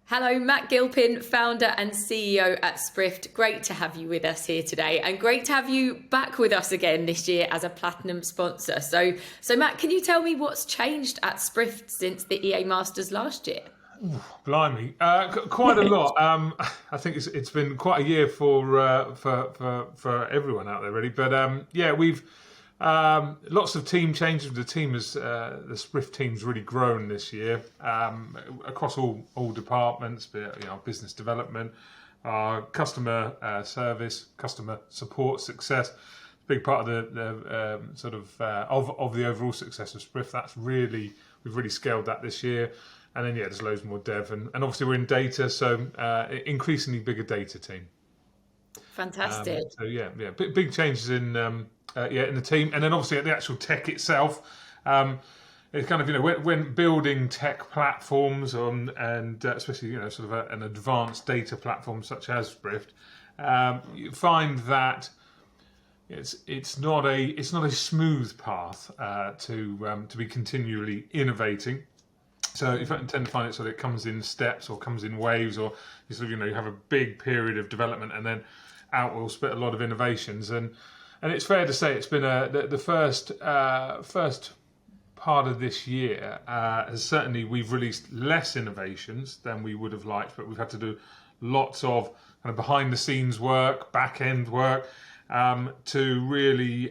Hello, Matt Gilpin, founder and CEO at Sprift. Great to have you with us here today, and great to have you back with us again this year as a platinum sponsor. So Matt, can you tell me what's changed at Sprift since the EA Masters last year? Ooh, blimey, quite a lot. I think it's been quite a year for everyone out there, really. But yeah, we've lots of team changes. The team has the Sprift team's really grown this year across all departments, be it, business development, customer service, customer support, success. Big part of the of the overall success of Sprift. We've really scaled that this year. And then, there's loads more dev. And obviously we're in data, so increasingly bigger data team. Fantastic. Big changes in the team. And then obviously at the actual tech itself, it's kind of, when building tech platforms and especially, an advanced data platform such as Sprift, you find that it's not a smooth path to be continually innovating. So you tend to find it comes in steps or comes in waves, or you have a big period of development and then out will spit a lot of innovations. And it's fair to say it's been the first part of this year has certainly, we've released less innovations than we would have liked, but we've had to do lots of kind of behind the scenes work, back end work, to really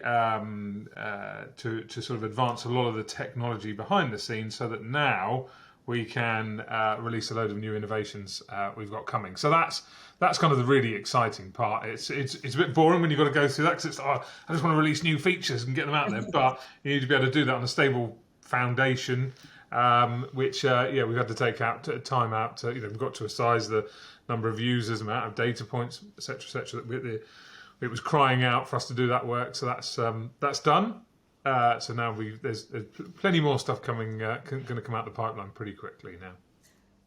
to sort of advance a lot of the technology behind the scenes, so that now we can release a load of new innovations we've got coming. So that's kind of the really exciting part. It's a bit boring when you've got to go through that, because I just want to release new features and get them out there, but you need to be able to do that on a stable foundation, which we've had to take time out to, we've got to a size, the number of users, amount of data points, etc., that it was crying out for us to do that work. So that's done. So now there's plenty more stuff coming, going to come out the pipeline pretty quickly now.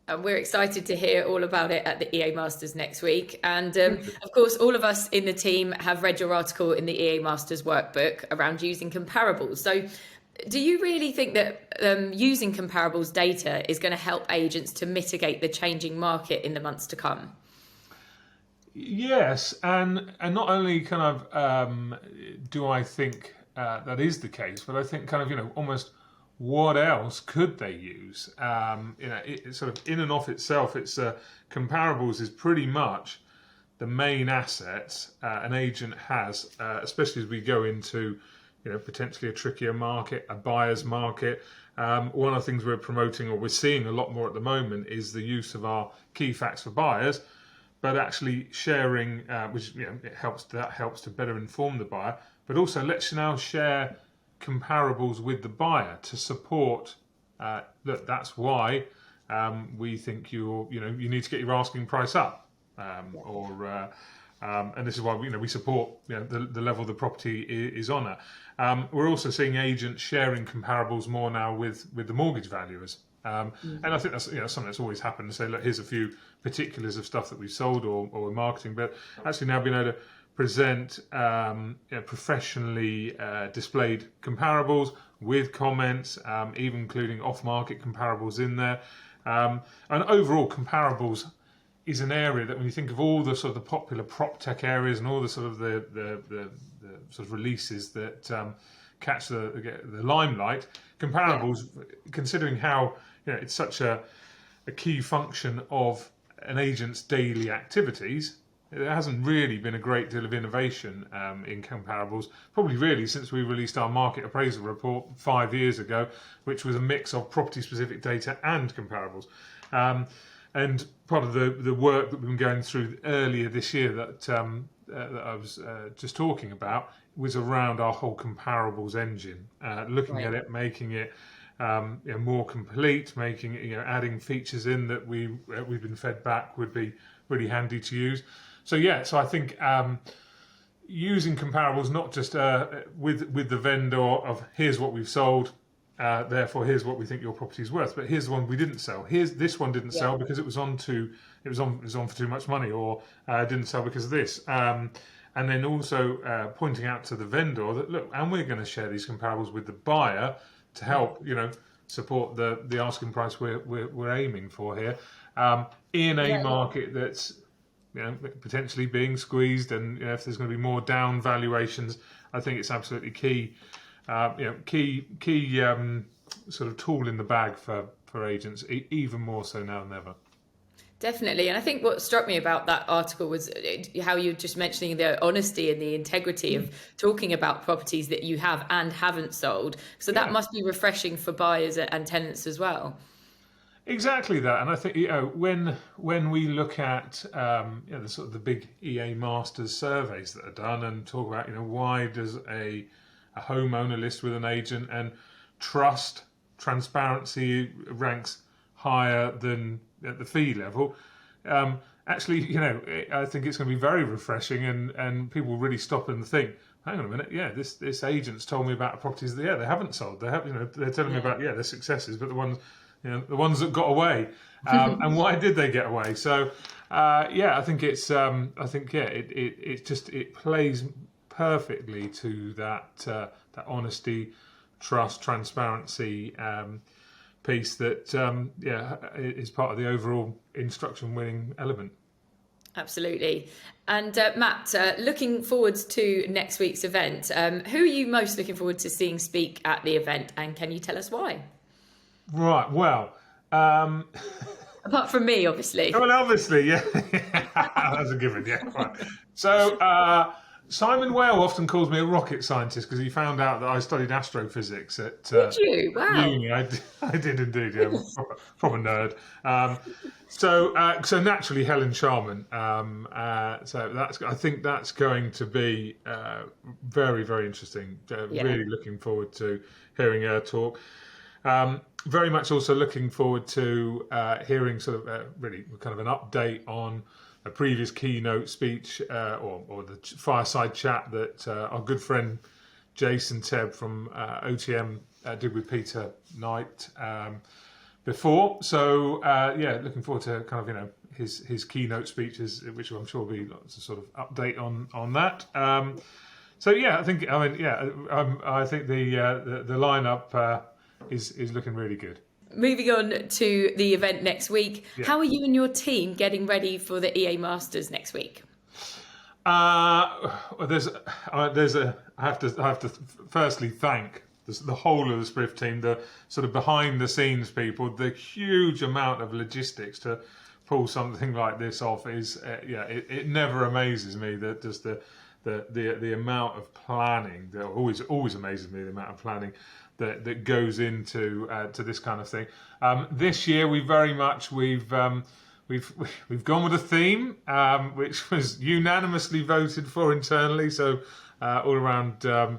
And we're excited to hear all about it at the EA Masters next week. And of course, all of us in the team have read your article in the EA Masters workbook around using comparables. So do you really think that using comparables data is going to help agents to mitigate the changing market in the months to come? Yes, and not only kind of do I think that is the case, but I think kind of almost what else could they use? It sort of in and of itself, it's comparables is pretty much the main assets an agent has, especially as we go into potentially a trickier market, a buyer's market. One of the things we're promoting, or we're seeing a lot more at the moment, is the use of our key facts for buyers. But actually sharing, which it helps to better inform the buyer, but also let's now share comparables with the buyer to support that's why we think you need to get your asking price up, and this is why we support the level the property is on at. We're also seeing agents sharing comparables more now with the mortgage valuers. And I think that's something that's always happened, to say, look, here's a few particulars of stuff that we've sold or we're marketing, but actually now being able to present professionally displayed comparables with comments, even including off-market comparables in there. And overall, comparables is an area that, when you think of all the sort of the popular prop tech areas and all the sort of the sort of releases that catch the limelight, comparables, considering how it's such a key function of an agent's daily activities, there hasn't really been a great deal of innovation in comparables, probably really since we released our market appraisal report 5 years ago, which was a mix of property-specific data and comparables. And part of the work that we've been going through earlier this year that I was just talking about was around our whole comparables engine, looking at it, making it more complete, making it, adding features in that we've been fed back would be really handy to use. So I think using comparables, not just with the vendor of here's what we've sold, therefore here's what we think your property is worth, but here's the one we didn't sell. Here's this one didn't sell because it was on for too much money, or didn't sell because of this. And then also pointing out to the vendor that, look, and we're going to share these comparables with the buyer to help, support the asking price we're aiming for here. in a Yeah. market that's potentially being squeezed, and if there's going to be more down valuations, I think it's absolutely key. Key sort of tool in the bag for agents, even more so now than ever. Definitely. And I think what struck me about that article was how you're just mentioning the honesty and the integrity of talking about properties that you have and haven't sold. So that must be refreshing for buyers and tenants as well. Exactly that, and I think when we look at the sort of the big EA Masters surveys that are done and talk about why does a homeowner list with an agent, and transparency ranks higher than at the fee level. Actually, I think it's going to be very refreshing, and people really stop and think, hang on a minute, this agent's told me about properties that they haven't sold. They have, they're telling me about their successes, but the ones that got away, and why did they get away? So, I think it plays perfectly to that honesty, trust, transparency piece that is part of the overall instruction winning element. Absolutely. And Matt, looking forward to next week's event, who are you most looking forward to seeing speak at the event, and can you tell us why? Right, well, Apart from me, obviously. well, obviously, yeah. That's a given, yeah. Right. So, Simon Whale often calls me a rocket scientist because he found out that I studied astrophysics at Did you? Wow. uni. I did indeed, yeah. Proper nerd. So naturally, Helen Sharman. I think that's going to be very, very interesting. Really looking forward to hearing her talk. Very much also looking forward to hearing sort of really kind of an update on a previous keynote speech or the fireside chat that our good friend Jason Tebb from OTM did with Peter Knight before. So looking forward to kind of his keynote speeches, which I'm sure will be lots of sort of update on that. I think the lineup is looking really good. Moving on to the event next week, how are you and your team getting ready for the EA Masters next week? I have to firstly thank the whole of the Sprift team, the sort of behind the scenes people. The huge amount of logistics to pull something like this off is it never amazes me that just the amount of planning that always amazes me, the amount of planning that goes into to this kind of thing. This year we've gone with a theme which was unanimously voted for internally. So all around, so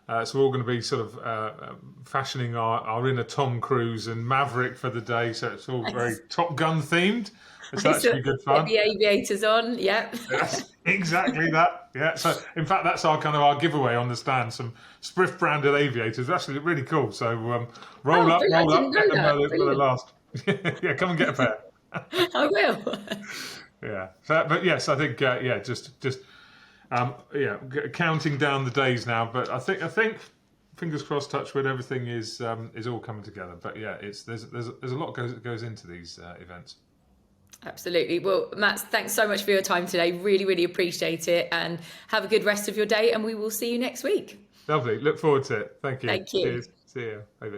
we're all going to be sort of fashioning our inner Tom Cruise and Maverick for the day. So it's all very Top Gun themed. It's actually good fun. Get the aviators on, Yes, exactly that. Yeah. So in fact, that's our giveaway on the stand. Some Sprift branded aviators. They actually look really cool. So roll up, get them while they last. Yeah, come and get a pair. I will. Yeah. So, but yes, I think just counting down the days now. But I think fingers crossed, touch wood, everything is all coming together. But yeah, there's a lot goes into these events. Absolutely. Well, Matt, thanks so much for your time today. Really, really appreciate it, and have a good rest of your day, and we will see you next week. Lovely. Look forward to it. Thank you. Thank you. Cheers. See you. Bye.